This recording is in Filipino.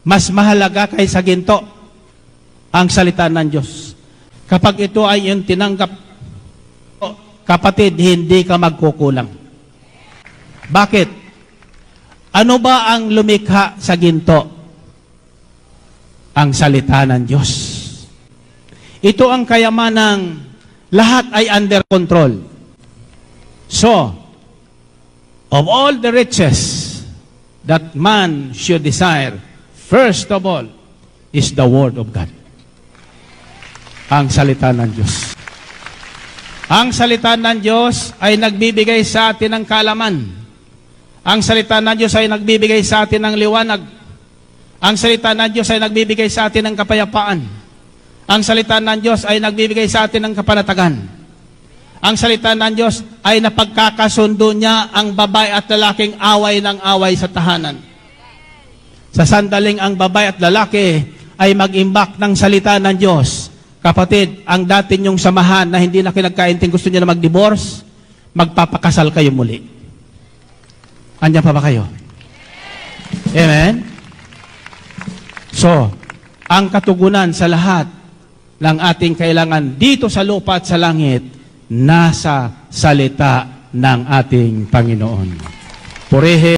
mas mahalaga kaysa ginto ang salita ng Diyos. Kapag ito ay yung tinanggap, kapatid, hindi ka magkukulang. Bakit? Ano ba ang lumikha sa ginto? Ang salita ng Diyos. Ito ang kayamanang lahat ay under control. So, of all the riches that man should desire, first of all, is the Word of God. Ang salita ng Diyos. Ang salita ng Diyos ay nagbibigay sa atin ng kaalaman. Ang salita ng Diyos ay nagbibigay sa atin ng liwanag. Ang salita ng Diyos ay nagbibigay sa atin ng kapayapaan. Ang salita ng Diyos ay nagbibigay sa atin ng kapanatagan. Ang salita ng Diyos ay napagkakasundo niya ang babae at lalaking away ng away sa tahanan. Sa sandaling ang babae at lalaki ay mag-imbak ng salita ng Diyos, kapatid, ang dati niyong samahan na hindi na kinagkainting gusto niya na mag-divorce, magpapakasal kayo muli. Andiyan pa ba kayo? Amen? So, ang katugunan sa lahat ng ating kailangan dito sa lupa at sa langit, nasa salita ng ating Panginoon. Purihin